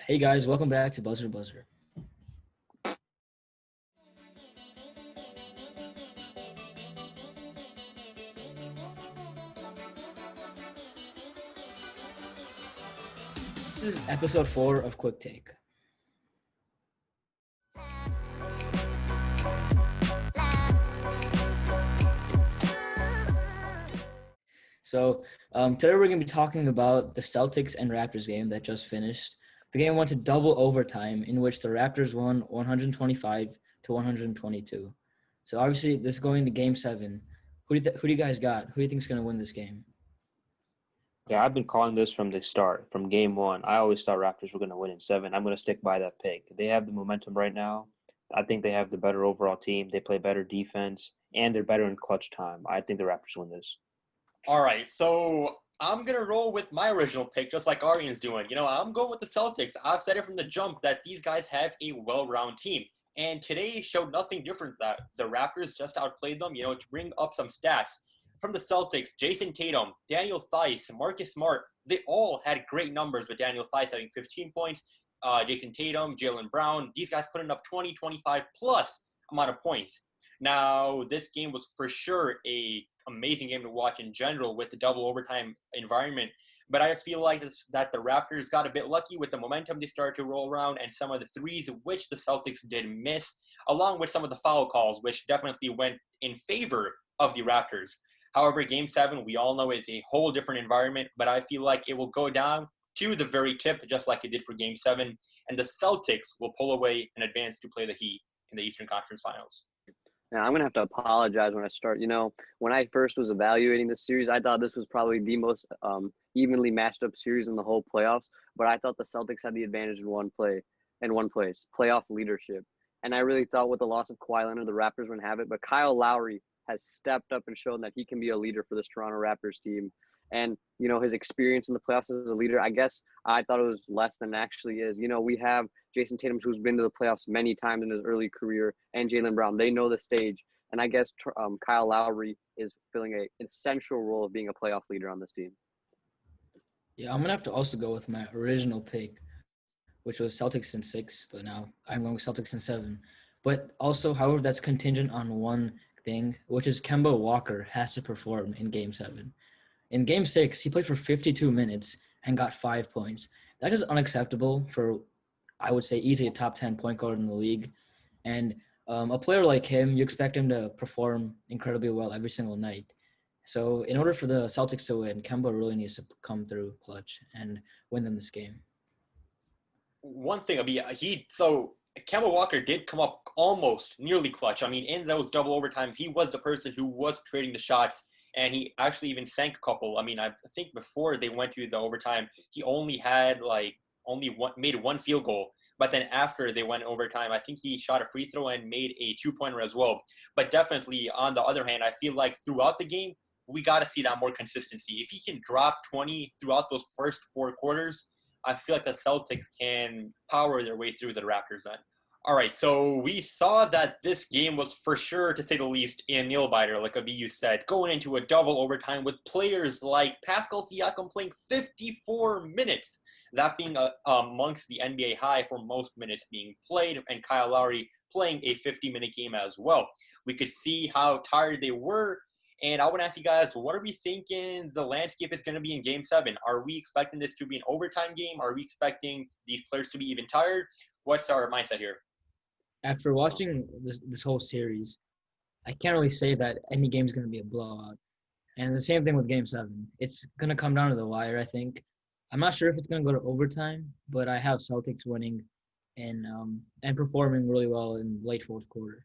Hey guys, welcome back to Buzzer Buzzer. This is episode 4 of Quick Take. Today we're going to be talking about the Celtics and Raptors game that just finished. The game went to double overtime, in which the Raptors won 125 to 122. So obviously, this is going to Game 7. Who do you guys got? Who do you think is going to win this game? Yeah, I've been calling this from the start, from game one. I always thought Raptors were going to win in seven. I'm going to stick by that pick. They have the momentum right now. I think they have the better overall team. They play better defense, and they're better in clutch time. I think the Raptors win this. All right, so I'm going to roll with my original pick, just like Arian's doing. I'm going with the Celtics. I've said it from the jump that these guys have a well-rounded team. And today showed nothing different that the Raptors just outplayed them. To bring up some stats from the Celtics, Jason Tatum, Daniel Theis, Marcus Smart, they all had great numbers with Daniel Theis having 15 points, Jason Tatum, Jaylen Brown, these guys putting up 20, 25 plus amount of points. Now, this game was for sure a amazing game to watch in general with the double overtime environment. But I just feel like that the Raptors got a bit lucky with the momentum they started to roll around and some of the threes, which the Celtics did miss, along with some of the foul calls, which definitely went in favor of the Raptors. However, Game 7, we all know, is a whole different environment, but I feel like it will go down to the very tip, just like it did for Game 7, and the Celtics will pull away and advance to play the Heat in the Eastern Conference Finals. Now, I'm going to have to apologize when I start. When I first was evaluating this series, I thought this was probably the most evenly matched up series in the whole playoffs, but I thought the Celtics had the advantage in one place, playoff leadership. And I really thought with the loss of Kawhi Leonard, the Raptors wouldn't have it, but Kyle Lowry has stepped up and shown that he can be a leader for this Toronto Raptors team. And, his experience in the playoffs as a leader, I guess I thought it was less than it actually is. We have Jason Tatum, who's been to the playoffs many times in his early career, and Jaylen Brown. They know the stage. And I guess Kyle Lowry is filling an essential role of being a playoff leader on this team. Yeah, I'm going to have to also go with my original pick, which was Celtics in 6, but now I'm going with Celtics in 7. But also, however, that's contingent on one thing, which is Kemba Walker has to perform in Game 7. In Game 6, he played for 52 minutes and got 5 points. That is unacceptable for, I would say, easily a top 10 point guard in the league. And a player like him, you expect him to perform incredibly well every single night. So in order for the Celtics to win, Kemba really needs to come through clutch and win them this game. One thing, Kemba Walker did come up almost nearly clutch. In those double overtimes, he was the person who was creating the shots, and he actually even sank a couple. I think before they went to the overtime, he only had made one field goal. But then after they went overtime, I think he shot a free throw and made a two-pointer as well. But definitely, on the other hand, I feel like throughout the game, we got to see that more consistency. If he can drop 20 throughout those first 4 quarters, I feel like the Celtics can power their way through the Raptors then. All right, so we saw that this game was for sure, to say the least, a nail-biter, like Abiyu said, going into a double overtime with players like Pascal Siakam playing 54 minutes, that being amongst the NBA high for most minutes being played, and Kyle Lowry playing a 50-minute game as well. We could see how tired they were, and I want to ask you guys, what are we thinking the landscape is going to be in Game 7? Are we expecting this to be an overtime game? Are we expecting these players to be even tired? What's our mindset here? After watching this whole series, I can't really say that any game is going to be a blowout. And the same thing with Game 7. It's going to come down to the wire, I think. I'm not sure if it's going to go to overtime, but I have Celtics winning and performing really well in late fourth quarter.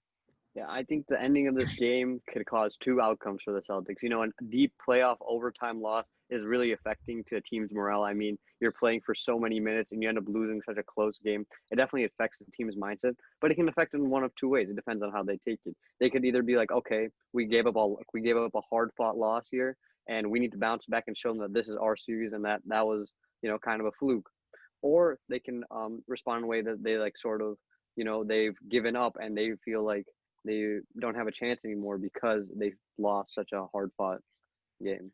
Yeah, I think the ending of this game could cause 2 outcomes for the Celtics. A deep playoff overtime loss is really affecting to a team's morale. You're playing for so many minutes and you end up losing such a close game. It definitely affects the team's mindset, but it can affect it in one of 2 ways. It depends on how they take it. They could either be like, okay, we gave up a hard-fought loss here, and we need to bounce back and show them that this is our series and that was, kind of a fluke. Or they can respond in a way that they they've given up and they feel like they don't have a chance anymore because they lost such a hard-fought game.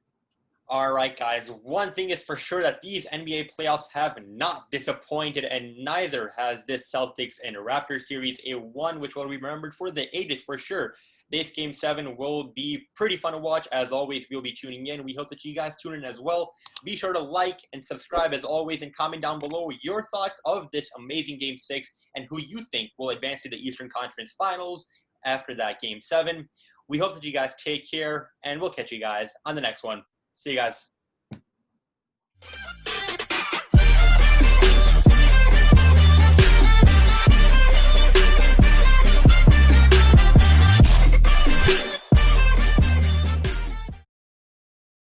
All right, guys. One thing is for sure that these NBA playoffs have not disappointed, and neither has this Celtics and Raptors series. A one which will be remembered for the ages for sure. This Game 7 will be pretty fun to watch. As always, we'll be tuning in. We hope that you guys tune in as well. Be sure to like and subscribe as always, and comment down below your thoughts of this amazing Game 6 and who you think will advance to the Eastern Conference Finals after that Game 7. We hope that you guys take care, and we'll catch you guys on the next one. See you guys.